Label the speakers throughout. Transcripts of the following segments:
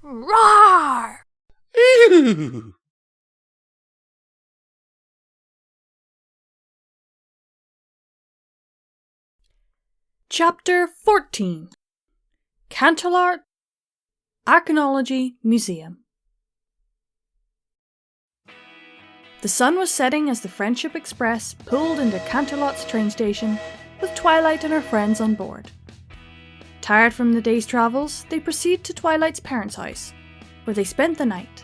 Speaker 1: Roar!
Speaker 2: Ew.
Speaker 3: Chapter 14 Canterlot Archaeology Museum. The sun was setting as the Friendship Express pulled into Canterlot's train station with Twilight and her friends on board. Tired from the day's travels, they proceeded to Twilight's parents' house, where they spent the night.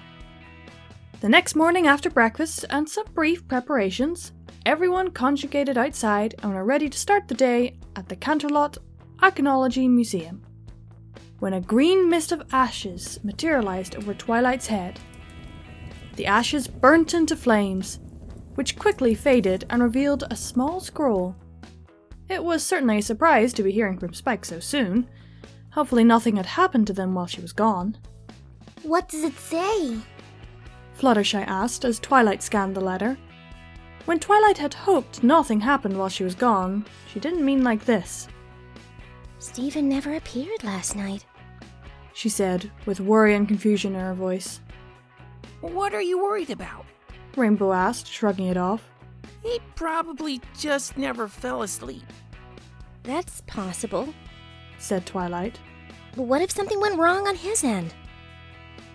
Speaker 3: The next morning after breakfast and some brief preparations, everyone conjugated outside and were ready to start the day at the Canterlot Archaeology Museum, when a green mist of ashes materialized over Twilight's head. The ashes burnt into flames, which quickly faded and revealed a small scroll. It was certainly a surprise to be hearing from Spike so soon. Hopefully nothing had happened to them while she was gone.
Speaker 1: What does it say?
Speaker 3: Fluttershy asked as Twilight scanned the letter. When Twilight had hoped nothing happened while she was gone, she didn't mean like this.
Speaker 1: Stephen never appeared last night,
Speaker 3: she said, with worry and confusion in her voice.
Speaker 4: What are you worried about?
Speaker 3: Rainbow asked, shrugging it off.
Speaker 4: He probably just never fell asleep.
Speaker 1: That's possible.
Speaker 3: Said Twilight.
Speaker 1: But what if something went wrong on his end?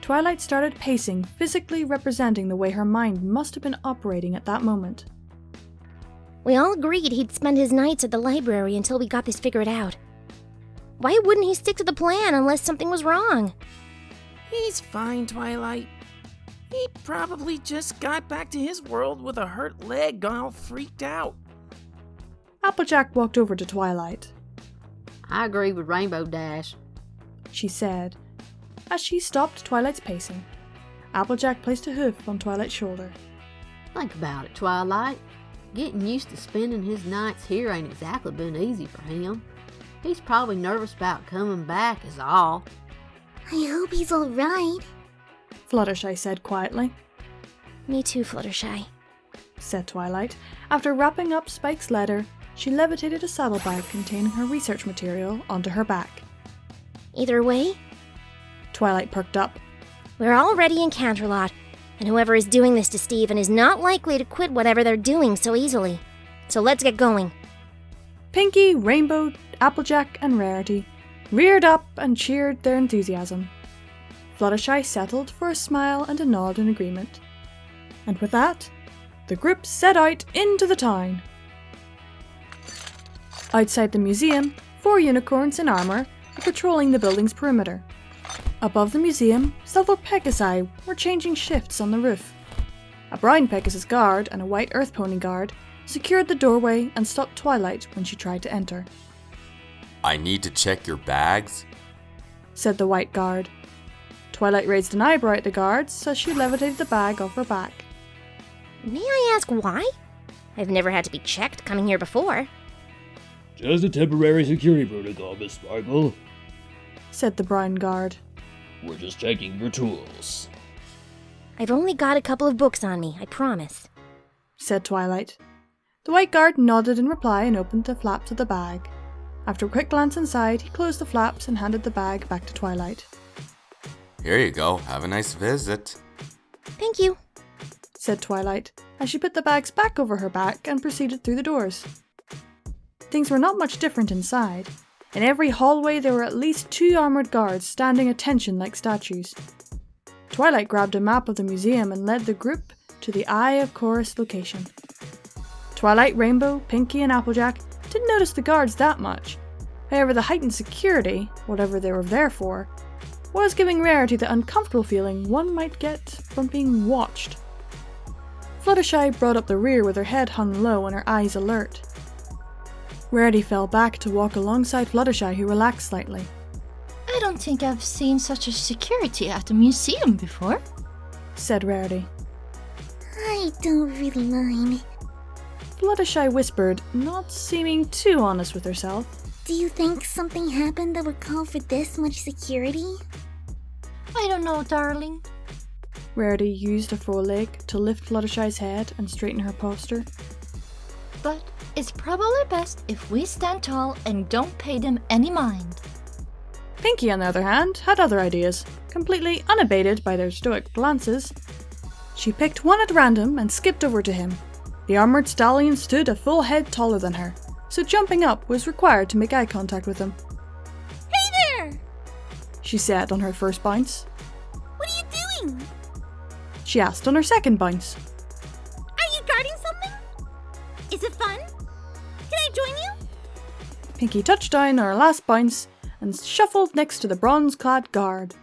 Speaker 3: Twilight started pacing, physically representing the way her mind must have been operating at that moment.
Speaker 1: We all agreed he'd spend his nights at the library until we got this figured out. Why wouldn't he stick to the plan unless something was wrong?
Speaker 4: He's fine, Twilight. He probably just got back to his world with a hurt leg all freaked out.
Speaker 3: Applejack walked over to Twilight.
Speaker 5: I agree with Rainbow Dash,
Speaker 3: she said, as she stopped Twilight's pacing. Applejack placed a hoof on Twilight's shoulder.
Speaker 5: Think about it, Twilight. Getting used to spending his nights here ain't exactly been easy for him. He's probably nervous about coming back is all.
Speaker 1: I hope he's alright,
Speaker 3: Fluttershy said quietly.
Speaker 1: Me too, Fluttershy,
Speaker 3: said Twilight. After wrapping up Spike's letter, she levitated a saddlebag containing her research material onto her back.
Speaker 1: Either way,
Speaker 3: Twilight perked up.
Speaker 1: We're already in Canterlot, and whoever is doing this to Stephen is not likely to quit whatever they're doing so easily. So let's get going.
Speaker 3: Pinky, Rainbow, Applejack, and Rarity reared up and cheered their enthusiasm. Fluttershy settled for a smile and a nod in agreement. And with that, the group set out into the town. Outside the museum, 4 unicorns in armour were patrolling the building's perimeter. Above the museum, several pegasi were changing shifts on the roof. A brown pegasus guard and a white earth pony guard secured the doorway and stopped Twilight when she tried to enter.
Speaker 2: I need to check your bags,
Speaker 3: said the white guard. Twilight raised an eyebrow at the guards as she levitated the bag off her back.
Speaker 1: May I ask why? I've never had to be checked coming here before.
Speaker 6: Just a temporary security protocol, Miss Sparkle,
Speaker 3: said the brown guard.
Speaker 6: We're just checking your tools.
Speaker 1: I've only got a couple of books on me, I promise,
Speaker 3: said Twilight. The white guard nodded in reply and opened the flaps of the bag. After a quick glance inside, he closed the flaps and handed the bag back to Twilight.
Speaker 2: Here you go, have a nice visit.
Speaker 1: Thank you,
Speaker 3: said Twilight, as she put the bags back over her back and proceeded through the doors. Things were not much different inside. In every hallway there were at least 2 armoured guards standing attention like statues. Twilight grabbed a map of the museum and led the group to the Eye of Chorus location. Twilight, Rainbow, Pinky and Applejack didn't notice the guards that much. However, the heightened security, whatever they were there for, was giving Rarity the uncomfortable feeling one might get from being watched. Fluttershy brought up the rear with her head hung low and her eyes alert. Rarity fell back to walk alongside Fluttershy, who relaxed slightly.
Speaker 7: I don't think I've seen such a security at a museum before,
Speaker 3: said Rarity.
Speaker 1: I don't really mind.
Speaker 3: Fluttershy whispered, not seeming too honest with herself.
Speaker 1: Do you think something happened that would call for this much security?
Speaker 7: I don't know, darling.
Speaker 3: Rarity used a foreleg to lift Fluttershy's head and straighten her posture.
Speaker 7: But it's probably best if we stand tall and don't pay them any mind.
Speaker 3: Pinky, on the other hand, had other ideas. completely unabated by their stoic glances, she picked one at random and skipped over to him. The armoured stallion stood a full head taller than her, so jumping up was required to make eye contact with him.
Speaker 8: Hey there!
Speaker 3: She said on her first bounce.
Speaker 8: What are you doing?
Speaker 3: She asked on her second bounce.
Speaker 8: Are you guarding something? Is it fun? Can I join you?
Speaker 3: Pinky touched down on her last bounce and shuffled next to the bronze-clad guard.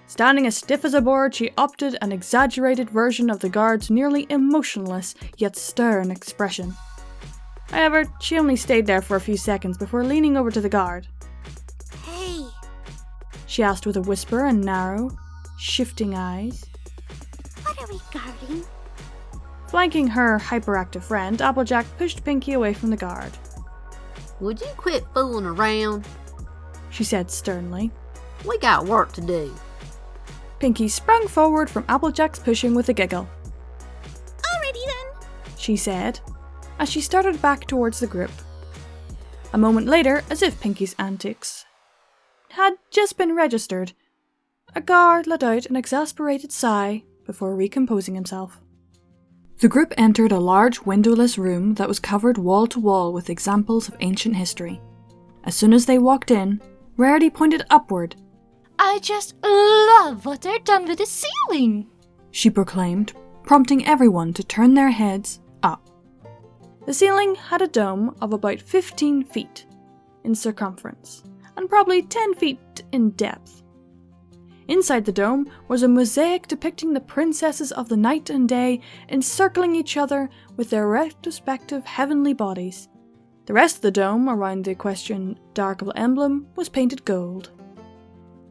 Speaker 3: Standing as stiff as a board, she opted an exaggerated version of the guard's nearly emotionless yet stern expression. However, she only stayed there for a few seconds before leaning over to the guard.
Speaker 8: Hey,
Speaker 3: She asked with a whisper and narrow, shifting eyes.
Speaker 8: what are we guarding?
Speaker 3: Flanking her hyperactive friend, Applejack pushed Pinky away from the guard.
Speaker 5: Would you quit fooling around?
Speaker 3: She said sternly.
Speaker 5: We got work to do.
Speaker 3: Pinky sprung forward from Applejack's pushing with a giggle.
Speaker 8: Alrighty then.
Speaker 3: She said, as she started back towards the group. A moment later, as if Pinky's antics had just been registered, a guard let out an exasperated sigh before recomposing himself. The group entered a large windowless room that was covered wall to wall with examples of ancient history. As soon as they walked in, Rarity pointed upward.
Speaker 7: I just love what they're done with the ceiling.
Speaker 3: She proclaimed, prompting everyone to turn their heads up. The ceiling had a dome of about 15 feet in circumference and probably 10 feet in depth. Inside the dome was a mosaic depicting the princesses of the night and day encircling each other with their respective heavenly bodies. The rest of the dome around the equestrian Darkle emblem was painted gold.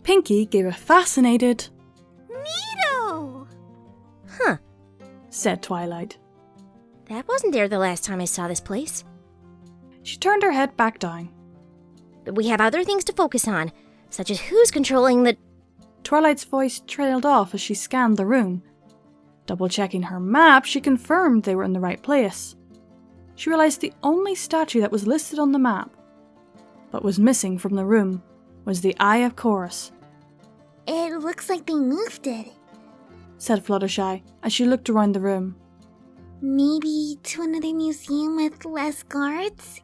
Speaker 3: Pinky gave a fascinated
Speaker 8: Neato!
Speaker 1: Huh.
Speaker 3: said Twilight.
Speaker 1: That wasn't there the last time I saw this place.
Speaker 3: She turned her head back down.
Speaker 1: But we have other things to focus on, such as who's controlling the...
Speaker 3: Twilight's voice trailed off as she scanned the room. Double-checking her map, she confirmed they were in the right place. She realized the only statue that was listed on the map, but was missing from the room, was the Eye of Chorus.
Speaker 8: It looks like they moved it.
Speaker 3: Said Fluttershy as she looked around the room.
Speaker 8: Maybe to another museum with less guards?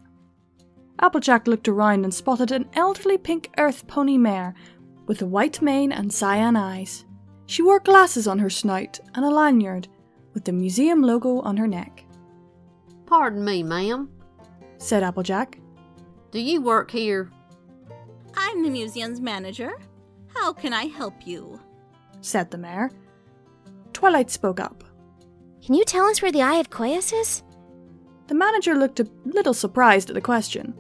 Speaker 3: Applejack looked around and spotted an elderly pink earth pony mare with a white mane and cyan eyes. She wore glasses on her snout and a lanyard with the museum logo on her neck.
Speaker 5: Pardon me, ma'am.
Speaker 3: Said Applejack.
Speaker 5: Do you work here?
Speaker 9: I'm the museum's manager. How can I help you?
Speaker 3: Said the mare. Twilight spoke up.
Speaker 1: Can you tell us where the Eye of Chorus is?
Speaker 3: The manager looked a little surprised at the question.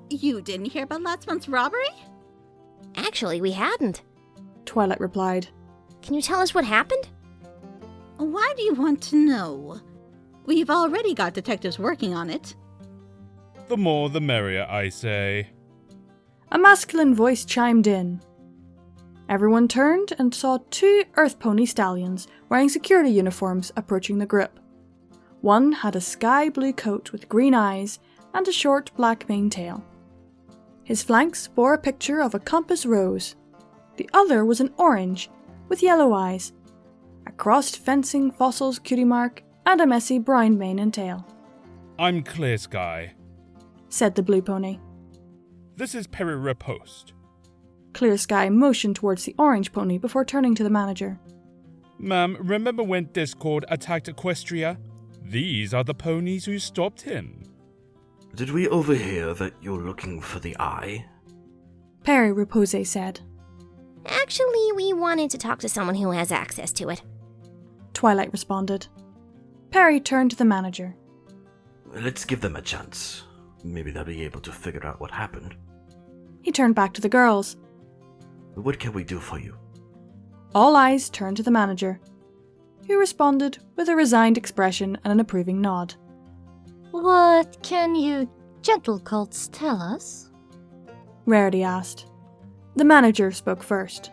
Speaker 9: You didn't hear about last month's robbery?
Speaker 1: Actually, we hadn't.
Speaker 3: Twilight replied.
Speaker 1: Can you tell us what happened?
Speaker 9: Why do you want to know? We've already got detectives working on it.
Speaker 10: The more the merrier, I say.
Speaker 3: A masculine voice chimed in. Everyone turned and saw two earth pony stallions wearing security uniforms approaching the group. One had a sky blue coat with green eyes and a short black mane tail. His flanks bore a picture of a compass rose. The other was an orange with yellow eyes, a crossed fencing fossils cutie mark, and a messy brown mane and tail.
Speaker 10: I'm Clear Sky.
Speaker 3: Said the blue pony.
Speaker 10: This is Perry Riposte.
Speaker 3: Clear Sky motioned towards the orange pony before turning to the manager.
Speaker 10: Ma'am, remember when Discord attacked Equestria? These are the ponies who stopped him.
Speaker 11: Did we overhear that you're looking for the eye?
Speaker 3: Perry Repose said.
Speaker 1: Actually, we wanted to talk to someone who has access to it.
Speaker 3: Twilight responded. Perry turned to the manager.
Speaker 11: Let's give them a chance. Maybe they'll be able to figure out what happened.
Speaker 3: He turned back to the girls.
Speaker 11: What can we do for you?
Speaker 3: All eyes turned to the manager, who responded with a resigned expression and an approving nod.
Speaker 7: What can you gentle colts tell us?
Speaker 3: Rarity asked. The manager spoke first.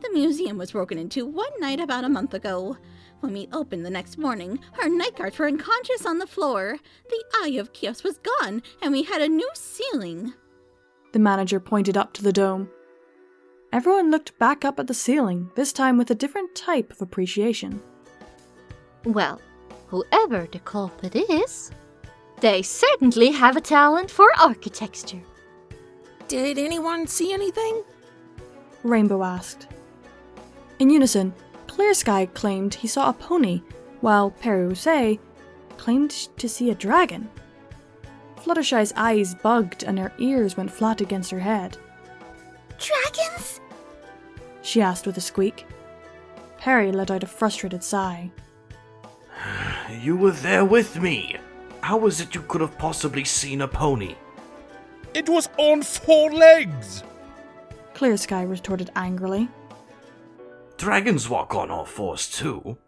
Speaker 9: The museum was broken into one night about a month ago. When we opened the next morning, our night guards were unconscious on the floor. The Eye of Chorus was gone, and we had a new ceiling.
Speaker 3: The manager pointed up to the dome. Everyone looked back up at the ceiling, this time with a different type of appreciation.
Speaker 7: Well, whoever the culprit is, they certainly have a talent for architecture.
Speaker 4: Did anyone see anything?
Speaker 3: Rainbow asked. In unison, Clear Sky claimed he saw a pony, while Perusé claimed to see a dragon. Fluttershy's eyes bugged and her ears went flat against her head.
Speaker 8: Dragons?
Speaker 3: She asked with a squeak. Perry let out a frustrated sigh.
Speaker 11: You were there with me. How was it you could have possibly seen a pony?
Speaker 10: It was on 4 legs!
Speaker 3: Clear Sky retorted angrily.
Speaker 11: Dragons walk on all 4s too.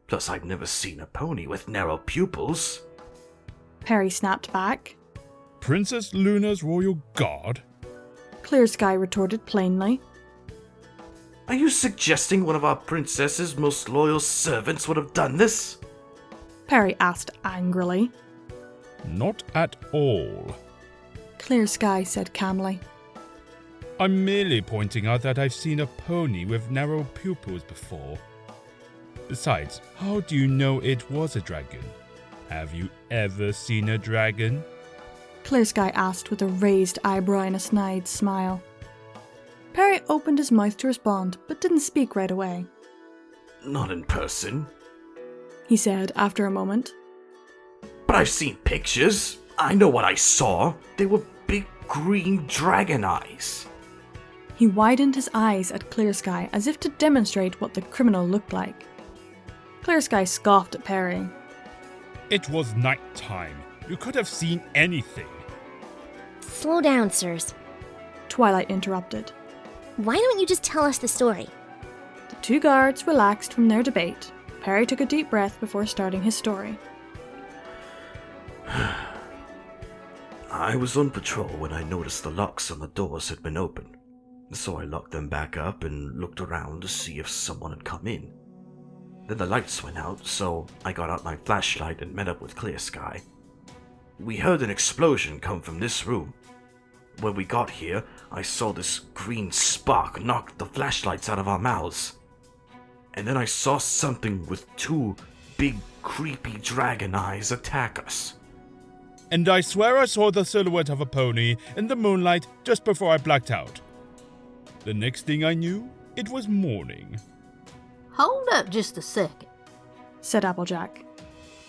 Speaker 11: Plus, I've never seen a pony with narrow pupils.
Speaker 3: Perry snapped back.
Speaker 10: Princess Luna's royal guard?
Speaker 3: Clear Sky retorted plainly.
Speaker 11: Are you suggesting one of our princess's most loyal servants would have done this?
Speaker 3: Perry asked angrily.
Speaker 10: Not at all.
Speaker 3: Clear Sky said calmly.
Speaker 10: I'm merely pointing out that I've seen a pony with narrow pupils before. Besides, how do you know it was a dragon? Have you ever seen a dragon?
Speaker 3: Clear Sky asked with a raised eyebrow and a snide smile. Perry opened his mouth to respond, but didn't speak right away.
Speaker 11: Not in person,
Speaker 3: he said after a moment.
Speaker 11: But I've seen pictures. I know what I saw. They were big green dragon eyes.
Speaker 3: He widened his eyes at Clear Sky as if to demonstrate what the criminal looked like. Clear Sky scoffed at Perry.
Speaker 10: It was night time. You could have seen anything.
Speaker 1: Slow down, sirs.
Speaker 3: Twilight interrupted.
Speaker 1: Why don't you just tell us the story?
Speaker 3: The 2 guards relaxed from their debate. Perry took a deep breath before starting his story.
Speaker 11: I was on patrol when I noticed the locks on the doors had been open. So I locked them back up and looked around to see if someone had come in. Then the lights went out, so I got out my flashlight and met up with Clear Sky. We heard an explosion come from this room. When we got here, I saw this green spark knock the flashlights out of our mouths. And then I saw something with 2 big, creepy dragon eyes attack us.
Speaker 10: And I swear I saw the silhouette of a pony in the moonlight just before I blacked out. The next thing I knew, it was morning.
Speaker 5: Hold up just a second,
Speaker 3: said Applejack.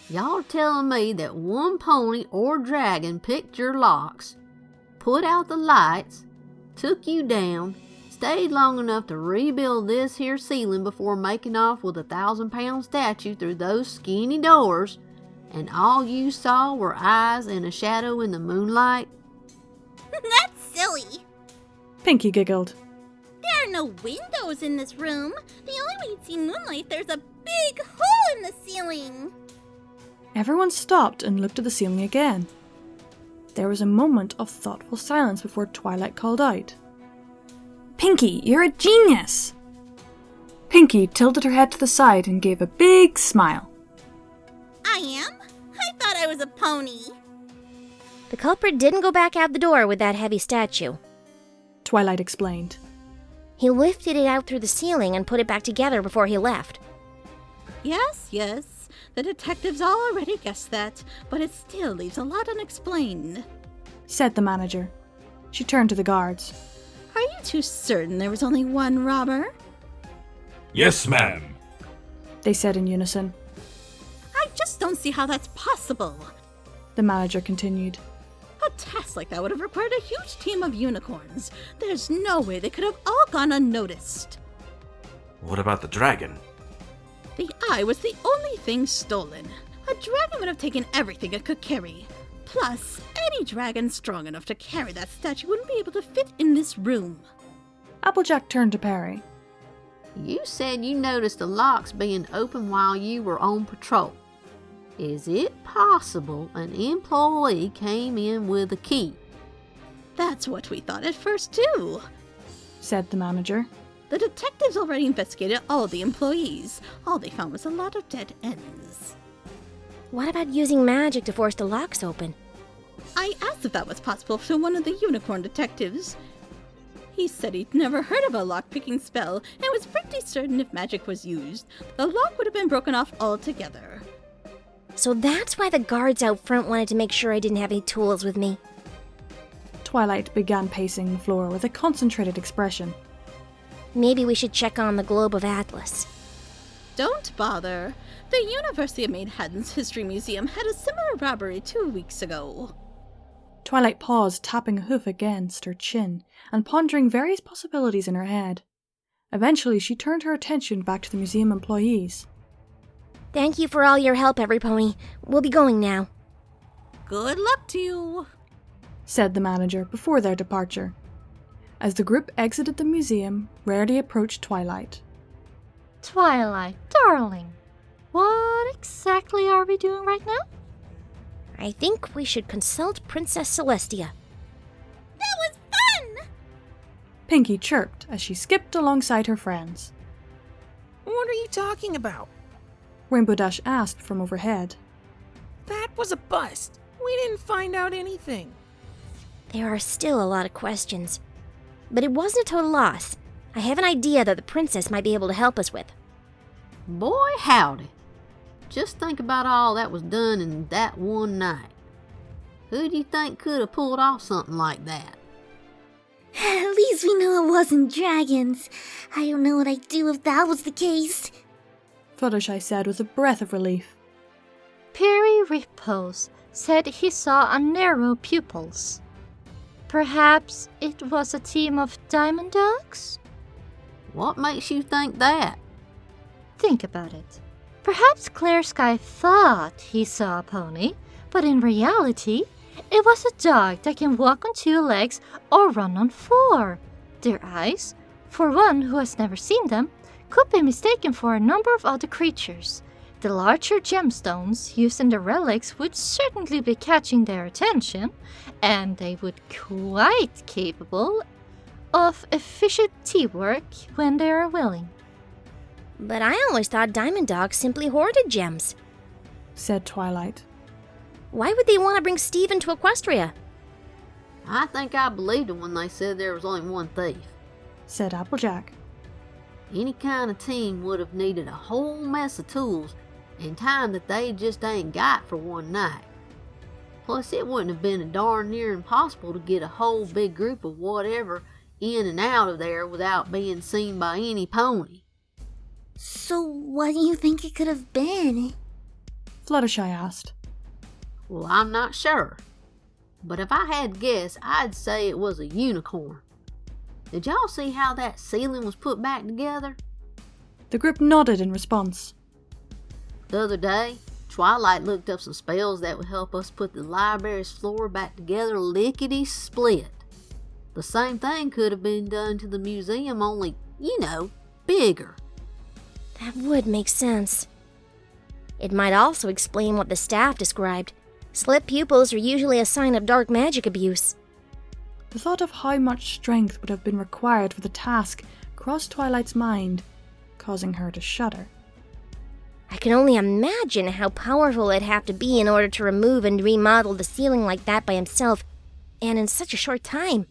Speaker 5: Y'all are telling me that one pony or dragon picked your locks, put out the lights, took you down, stayed long enough to rebuild this here ceiling before making off with a 1,000-pound statue through those skinny doors, and all you saw were eyes and a shadow in the moonlight?
Speaker 8: That's silly.
Speaker 3: Pinky giggled.
Speaker 8: There are no windows in this room. The only way you'd see moonlight, there's a big hole in the ceiling.
Speaker 3: Everyone stopped and looked at the ceiling again. There was a moment of thoughtful silence before Twilight called out. Pinky, you're a genius! Pinky tilted her head to the side and gave a big smile.
Speaker 8: I am? I thought I was a pony.
Speaker 1: The culprit didn't go back out the door with that heavy statue.
Speaker 3: Twilight explained.
Speaker 1: He lifted it out through the ceiling and put it back together before he left.
Speaker 9: Yes. The detectives already guessed that, but it still leaves a lot unexplained,
Speaker 3: said the manager. She turned to the guards.
Speaker 9: Are you too certain there was only one robber?
Speaker 10: Yes, ma'am,
Speaker 3: they said in unison.
Speaker 9: I just don't see how that's possible,
Speaker 3: the manager continued.
Speaker 9: A task like that would have required a huge team of unicorns. There's no way they could have all gone unnoticed.
Speaker 11: What about the dragon?
Speaker 9: The eye was the only thing stolen. A dragon would have taken everything it could carry. Plus, any dragon strong enough to carry that statue wouldn't be able to fit in this room.
Speaker 3: Applejack turned to Perry.
Speaker 5: You said you noticed the locks being open while you were on patrol. Is it possible an employee came in with a key?
Speaker 9: That's what we thought at first, too,
Speaker 3: said the manager.
Speaker 9: The detectives already investigated all the employees. All they found was a lot of dead ends.
Speaker 1: What about using magic to force the locks open?
Speaker 9: I asked if that was possible to one of the unicorn detectives. He said he'd never heard of a lock-picking spell and was pretty certain if magic was used, the lock would have been broken off altogether.
Speaker 1: So that's why the guards out front wanted to make sure I didn't have any tools with me.
Speaker 3: Twilight began pacing the floor with a concentrated expression.
Speaker 1: Maybe we should check on the Globe of Atlas.
Speaker 9: Don't bother. The University of Manhattan's History Museum had a similar robbery 2 weeks ago.
Speaker 3: Twilight paused, tapping a hoof against her chin and pondering various possibilities in her head. Eventually, she turned her attention back to the museum employees.
Speaker 1: Thank you for all your help, every pony. We'll be going now.
Speaker 9: Good luck to you,
Speaker 3: said the manager before their departure. As the group exited the museum, Rarity approached Twilight.
Speaker 7: Twilight, darling, what exactly are we doing right now?
Speaker 1: I think we should consult Princess Celestia.
Speaker 8: That was fun!
Speaker 3: Pinkie chirped as she skipped alongside her friends.
Speaker 4: What are you talking about?
Speaker 3: Rainbow Dash asked from overhead.
Speaker 4: That was a bust. We didn't find out anything.
Speaker 1: There are still a lot of questions. But it wasn't a total loss. I have an idea that the princess might be able to help us with.
Speaker 5: Boy, howdy. Just think about all that was done in that one night. Who do you think could have pulled off something like that?
Speaker 8: At least we know it wasn't dragons. I don't know what I'd do if that was the case.
Speaker 3: Fluttershy said with a breath of relief.
Speaker 7: Perry Repose said he saw a narrow pupils. Perhaps it was a team of diamond dogs?
Speaker 5: What makes you think that?
Speaker 7: Think about it. Perhaps Clear Sky thought he saw a pony, but in reality, it was a dog that can walk on 2 legs or run on 4. Their eyes, for one who has never seen them, could be mistaken for a number of other creatures. The larger gemstones used in the relics would certainly be catching their attention, and they would quite capable of efficient teamwork when they are willing.
Speaker 1: But I always thought diamond dogs simply hoarded gems,
Speaker 3: said Twilight.
Speaker 1: Why would they want to bring Steven to Equestria?
Speaker 5: I think I believed them when they said there was only one thief,
Speaker 3: said Applejack.
Speaker 5: Any kind of team would have needed a whole mess of tools and time that they just ain't got for one night. Plus, it wouldn't have been a darn near impossible to get a whole big group of whatever in and out of there without being seen by any pony.
Speaker 8: So what do you think it could have been?
Speaker 3: Fluttershy asked.
Speaker 5: Well, I'm not sure. But if I had to guess, I'd say it was a unicorn. Did y'all see how that ceiling was put back together?
Speaker 3: The group nodded in response.
Speaker 5: The other day, Twilight looked up some spells that would help us put the library's floor back together lickety-split. The same thing could have been done to the museum, only, bigger.
Speaker 1: That would make sense. It might also explain what the staff described. Slit pupils are usually a sign of dark magic abuse.
Speaker 3: The thought of how much strength would have been required for the task crossed Twilight's mind, causing her to shudder.
Speaker 1: I can only imagine how powerful it'd have to be in order to remove and remodel the ceiling like that by himself, and in such a short time.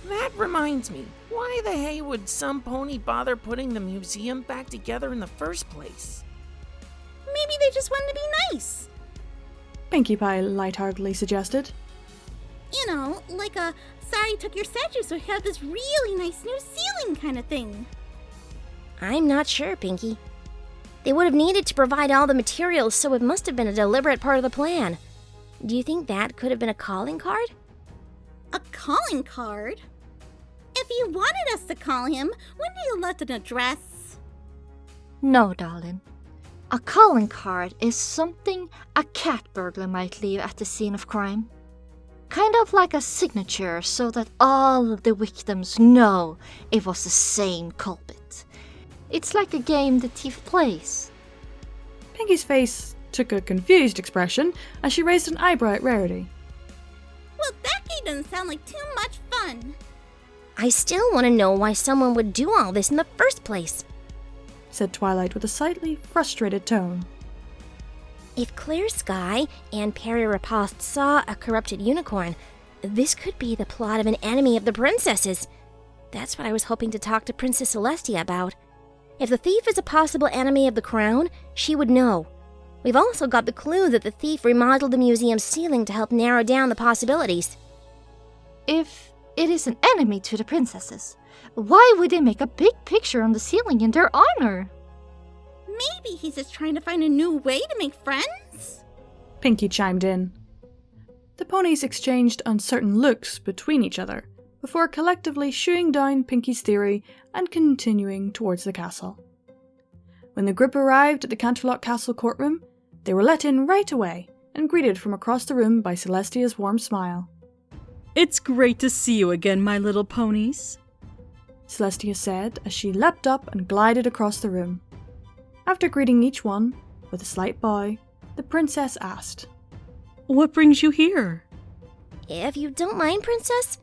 Speaker 4: That reminds me, why the hey would some pony bother putting the museum back together in the first place?
Speaker 8: Maybe they just wanted to be nice.
Speaker 3: Pinkie Pie lightheartedly suggested.
Speaker 8: Like a sorry took your statue so we have this really nice new ceiling kind of thing.
Speaker 1: I'm not sure, Pinkie. They would have needed to provide all the materials, so it must have been a deliberate part of the plan. Do you think that could have been a calling card?
Speaker 8: A calling card? If you wanted us to call him, wouldn't you have left an address?
Speaker 7: No, darling. A calling card is something a cat burglar might leave at the scene of crime. Kind of like a signature so that all of the victims know it was the same culprit. It's like a game the thief plays.
Speaker 3: Pinkie's face took a confused expression as she raised an eyebrow at Rarity.
Speaker 8: Well, that game doesn't sound like too much fun.
Speaker 1: I still want to know why someone would do all this in the first place,
Speaker 3: said Twilight with a slightly frustrated tone.
Speaker 1: If Clear Sky and Perry Riposte saw a corrupted unicorn, This could be the plot of an enemy of the princess's. That's what I was hoping to talk to Princess Celestia about. If the thief is a possible enemy of the crown, she would know. We've also got the clue that the thief remodeled the museum's ceiling to help narrow down the possibilities.
Speaker 7: If it is an enemy to the princesses, why would they make a big picture on the ceiling in their honor?
Speaker 8: Maybe he's just trying to find a new way to make friends?
Speaker 3: Pinky chimed in. The ponies exchanged uncertain looks between each other, before collectively shooing down Pinky's theory and continuing towards the castle. When the group arrived at the Canterlot Castle courtroom, they were let in right away and greeted from across the room by Celestia's warm smile.
Speaker 12: It's great to see you again, my little ponies,
Speaker 3: Celestia said as she leapt up and glided across the room. After greeting each one with a slight bow, the princess asked,
Speaker 12: "What brings you here?"
Speaker 1: If you don't mind, Princess,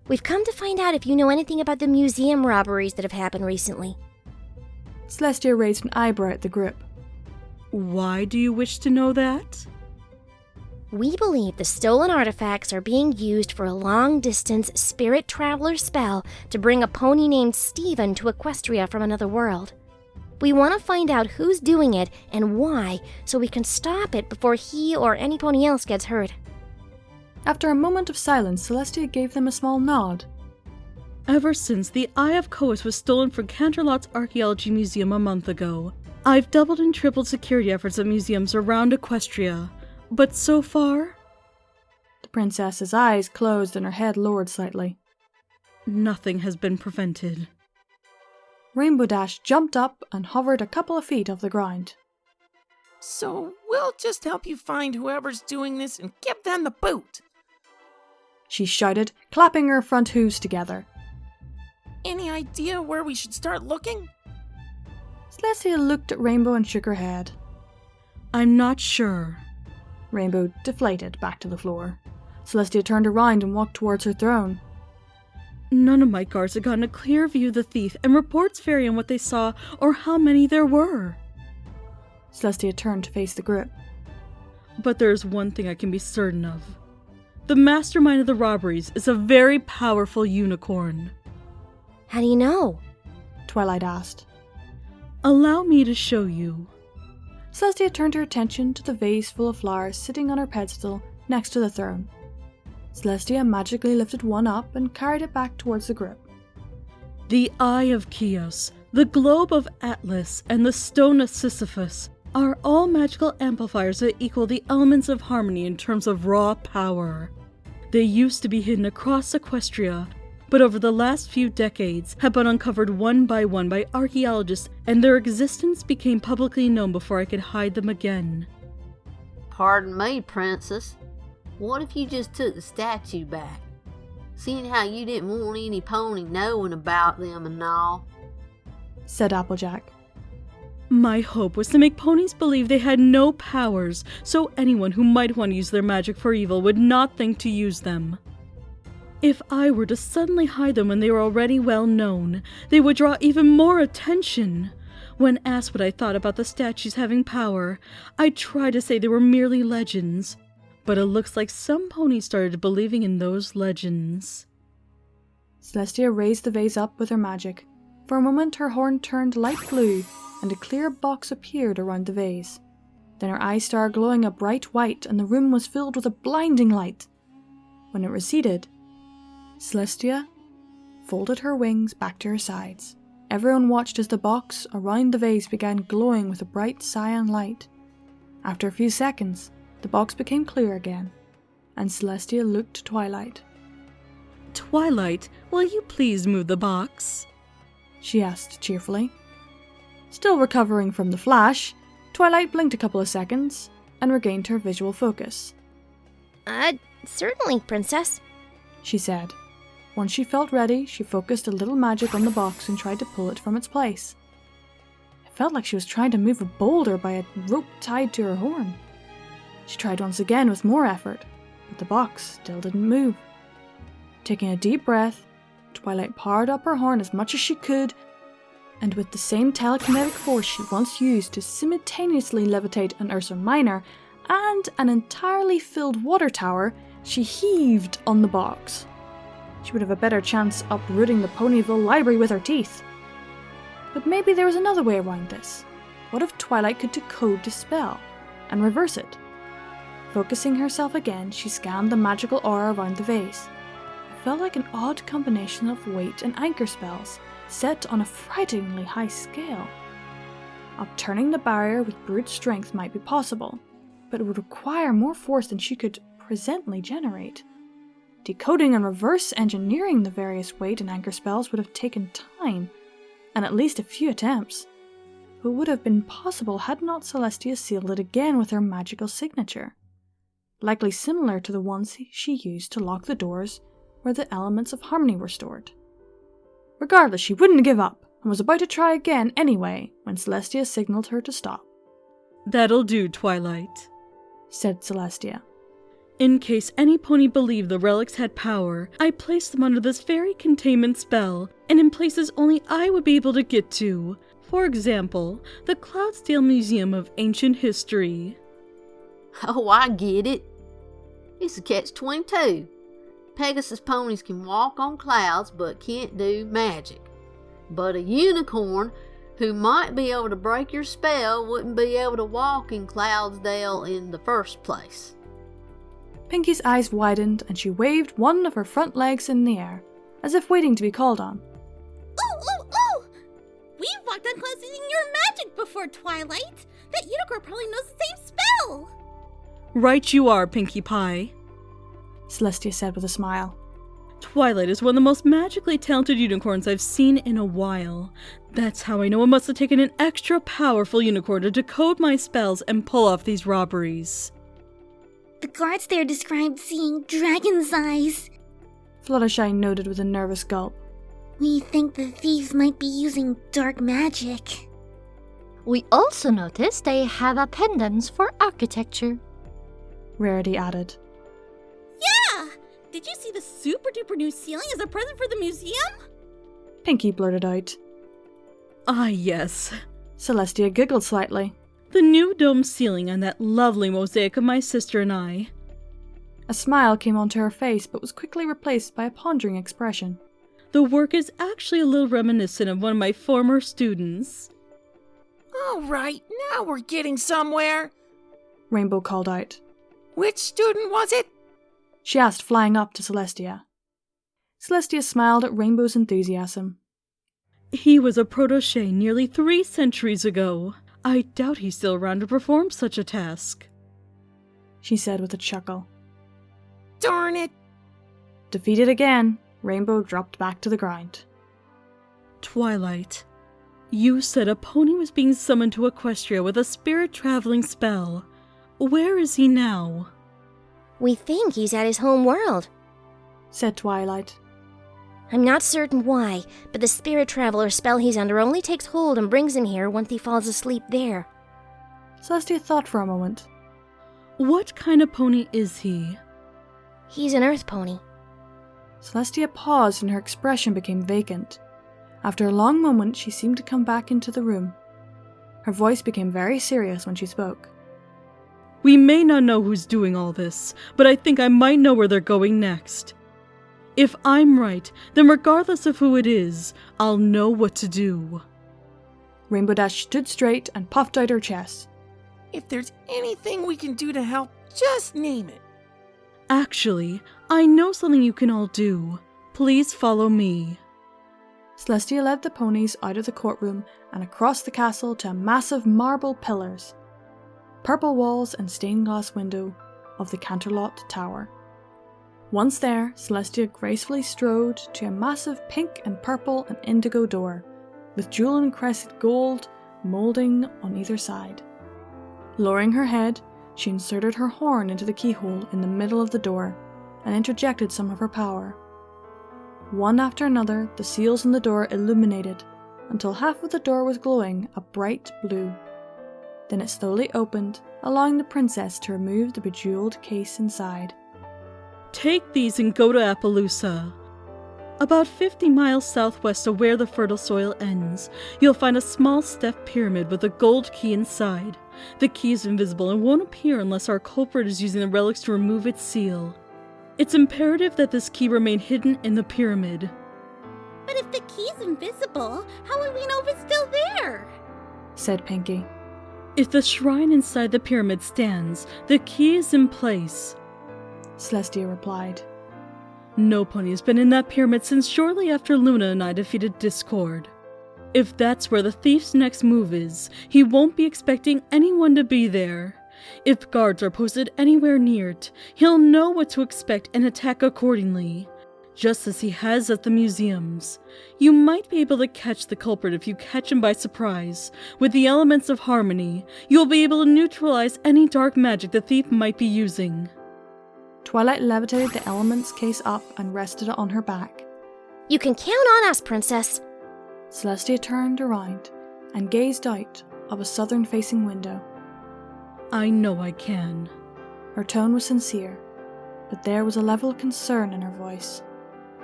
Speaker 1: we've come to find out if you know anything about the museum robberies that have happened recently.
Speaker 3: Celestia raised an eyebrow at the group.
Speaker 12: Why do you wish to know that?
Speaker 1: We believe the stolen artifacts are being used for a long-distance spirit traveler spell to bring a pony named Steven to Equestria from another world. We want to find out who's doing it and why, so we can stop it before he or any pony else gets hurt.
Speaker 3: After a moment of silence, Celestia gave them a small nod.
Speaker 12: Ever since the Eye of Coas was stolen from Canterlot's Archaeology Museum a month ago, I've doubled and tripled security efforts at museums around Equestria. But so far...
Speaker 3: The princess's eyes closed and her head lowered slightly.
Speaker 12: Nothing has been prevented.
Speaker 3: Rainbow Dash jumped up and hovered a couple of feet off the ground.
Speaker 4: So we'll just help you find whoever's doing this and give them the boot.
Speaker 3: She shouted, clapping her front hooves together.
Speaker 4: Any idea where we should start looking?
Speaker 3: Celestia looked at Rainbow and shook her head.
Speaker 12: I'm not sure.
Speaker 3: Rainbow deflated back to the floor. Celestia turned around and walked towards her throne.
Speaker 12: None of my guards had gotten a clear view of the thief, and reports vary on what they saw or how many there were.
Speaker 3: Celestia turned to face the group.
Speaker 12: But there is one thing I can be certain of. The mastermind of the robberies is a very powerful unicorn.
Speaker 1: How do you know?
Speaker 3: Twilight asked.
Speaker 12: Allow me to show you.
Speaker 3: Celestia turned her attention to the vase full of flowers sitting on her pedestal next to the throne. Celestia magically lifted one up and carried it back towards the group.
Speaker 12: The Eye of Chios, the Globe of Atlas, and the Stone of Sisyphus are all magical amplifiers that equal the elements of harmony in terms of raw power. They used to be hidden across Equestria, but over the last few decades have been uncovered one by archaeologists, and their existence became publicly known before I could hide them again.
Speaker 5: Pardon me, Princess. What if you just took the statue back? Seeing how you didn't want any pony knowing about them and all,
Speaker 3: said Applejack.
Speaker 12: My hope was to make ponies believe they had no powers, so anyone who might want to use their magic for evil would not think to use them. If I were to suddenly hide them when they were already well known, they would draw even more attention. When asked what I thought about the statues having power, I tried to say they were merely legends. But it looks like some ponies started believing in those legends.
Speaker 3: Celestia raised the vase up with her magic. For a moment her horn turned light blue and a clear box appeared around the vase. Then her eye started glowing a bright white and the room was filled with a blinding light. When it receded, Celestia folded her wings back to her sides. Everyone watched as the box around the vase began glowing with a bright cyan light. After a few seconds, the box became clear again, and Celestia looked to Twilight.
Speaker 12: Twilight, will you please move the box?
Speaker 3: She asked cheerfully. Still recovering from the flash, Twilight blinked a couple of seconds and regained her visual focus.
Speaker 1: Certainly, Princess,
Speaker 3: she said. Once she felt ready, she focused a little magic on the box and tried to pull it from its place. It felt like she was trying to move a boulder by a rope tied to her horn. She tried once again with more effort, but the box still didn't move. Taking a deep breath, Twilight powered up her horn as much as she could, and with the same telekinetic force she once used to simultaneously levitate an Ursa Minor and an entirely filled water tower, She heaved on the box. She would have a better chance uprooting the Ponyville library with her teeth. But maybe there was another way around this. What if Twilight could decode the spell and reverse it? Focusing herself again, she scanned the magical aura around the vase. It felt like an odd combination of weight and anchor spells, set on a frighteningly high scale. Upturning the barrier with brute strength might be possible, but it would require more force than she could presently generate. Decoding and reverse engineering the various weight and anchor spells would have taken time, and at least a few attempts, but would have been possible had not Celestia sealed it again with her magical signature, likely similar to the ones she used to lock the doors where the elements of harmony were stored. Regardless, she wouldn't give up, and was about to try again anyway when Celestia signaled her to stop.
Speaker 12: "That'll do, Twilight,"
Speaker 3: said Celestia.
Speaker 12: "In case any pony believed the relics had power, I placed them under this very containment spell, and in places only I would be able to get to. For example, the Cloudsdale Museum of Ancient History."
Speaker 5: Oh, I get it. It's a catch-22. Pegasus ponies can walk on clouds but can't do magic. But a unicorn who might be able to break your spell wouldn't be able to walk in Cloudsdale in the first place.
Speaker 3: Pinky's eyes widened and she waved one of her front legs in the air, as if waiting to be called on.
Speaker 8: Oh! We've walked on clouds using your magic before, Twilight. That unicorn probably knows the same spell.
Speaker 12: "Right you are, Pinkie Pie,"
Speaker 3: Celestia said with a smile.
Speaker 12: "Twilight is one of the most magically talented unicorns I've seen in a while. That's how I know it must have taken an extra powerful unicorn to decode my spells and pull off these robberies."
Speaker 13: The guards there described seeing dragon's eyes,
Speaker 3: Fluttershy noted with a nervous gulp.
Speaker 13: We think the thieves might be using dark magic.
Speaker 7: We also noticed they have a pendant for architecture,
Speaker 3: Rarity added.
Speaker 8: Yeah! Did you see the super duper new ceiling as a present for the museum?
Speaker 3: Pinky blurted out.
Speaker 12: "Ah, yes.
Speaker 3: Celestia giggled slightly.
Speaker 12: The new dome ceiling and that lovely mosaic of my sister and I."
Speaker 3: A smile came onto her face but was quickly replaced by a pondering expression.
Speaker 12: "The work is actually a little reminiscent of one of my former students."
Speaker 4: All right, now we're getting somewhere.
Speaker 3: Rainbow called out.
Speaker 4: Which student was it?
Speaker 3: She asked, flying up to Celestia. Celestia smiled at Rainbow's enthusiasm.
Speaker 12: "He was a protégé nearly 3 centuries ago. I doubt he's still around to perform such a task,"
Speaker 3: she said with a chuckle.
Speaker 4: Darn it!
Speaker 3: Defeated again, Rainbow dropped back to the ground.
Speaker 12: "Twilight, you said a pony was being summoned to Equestria with a spirit-traveling spell. Where is he now?"
Speaker 1: We think he's at his home world,
Speaker 3: said Twilight.
Speaker 1: I'm not certain why, but the spirit traveler spell he's under only takes hold and brings him here once he falls asleep there.
Speaker 3: Celestia thought for a moment.
Speaker 12: "What kind of pony is he?"
Speaker 1: He's an earth pony.
Speaker 3: Celestia paused and her expression became vacant. After a long moment, she seemed to come back into the room. Her voice became very serious when she spoke.
Speaker 12: "We may not know who's doing all this, but I think I might know where they're going next. If I'm right, then regardless of who it is, I'll know what to do."
Speaker 3: Rainbow Dash stood straight and puffed out her chest.
Speaker 4: If there's anything we can do to help, just name it.
Speaker 12: "Actually, I know something you can all do. Please follow me."
Speaker 3: Celestia led the ponies out of the courtroom and across the castle to massive marble pillars, purple walls and stained glass window of the Canterlot Tower. Once there, Celestia gracefully strode to a massive pink and purple and indigo door, with jewel-encrusted gold moulding on either side. Lowering her head, she inserted her horn into the keyhole in the middle of the door and interjected some of her power. One after another, the seals in the door illuminated until half of the door was glowing a bright blue. Then it slowly opened, allowing the princess to remove the bejeweled case inside.
Speaker 12: "Take these and go to Appaloosa. About 50 miles southwest of where the fertile soil ends, you'll find a small step pyramid with a gold key inside. The key is invisible and won't appear unless our culprit is using the relics to remove its seal. It's imperative that this key remain hidden in the pyramid.
Speaker 8: But if the key's invisible, how would we know if it's still there?
Speaker 3: Said Pinky.
Speaker 12: If the shrine inside the pyramid stands, the key is in place,
Speaker 3: Celestia replied.
Speaker 12: No pony has been in that pyramid since shortly after Luna and I defeated Discord. If that's where the thief's next move is, he won't be expecting anyone to be there. If guards are posted anywhere near it, he'll know what to expect and attack accordingly, just as he has at the museums. You might be able to catch the culprit if you catch him by surprise. With the elements of harmony, you'll be able to neutralize any dark magic the thief might be using.
Speaker 3: Twilight levitated the elements case up and rested it on her back.
Speaker 1: You can count on us, Princess.
Speaker 3: Celestia turned around and gazed out of a southern-facing window.
Speaker 12: I know I can.
Speaker 3: Her tone was sincere, but there was a level of concern in her voice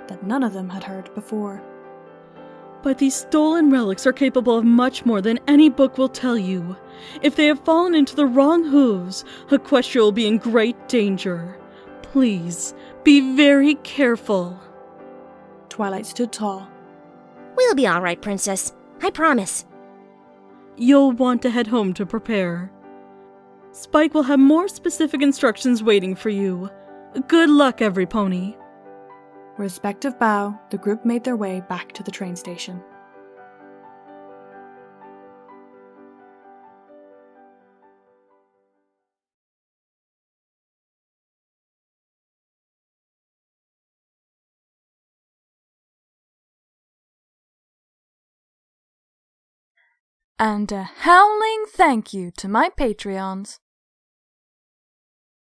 Speaker 3: that none of them had heard before.
Speaker 12: But these stolen relics are capable of much more than any book will tell you. If they have fallen into the wrong hooves, Equestria will be in great danger. Please, be very careful.
Speaker 3: Twilight stood tall.
Speaker 1: We'll be all right, Princess. I promise.
Speaker 12: You'll want to head home to prepare. Spike will have more specific instructions waiting for you. Good luck, every pony.
Speaker 3: Respective bow, the group made their way back to the train station. And a howling thank you to my Patreons.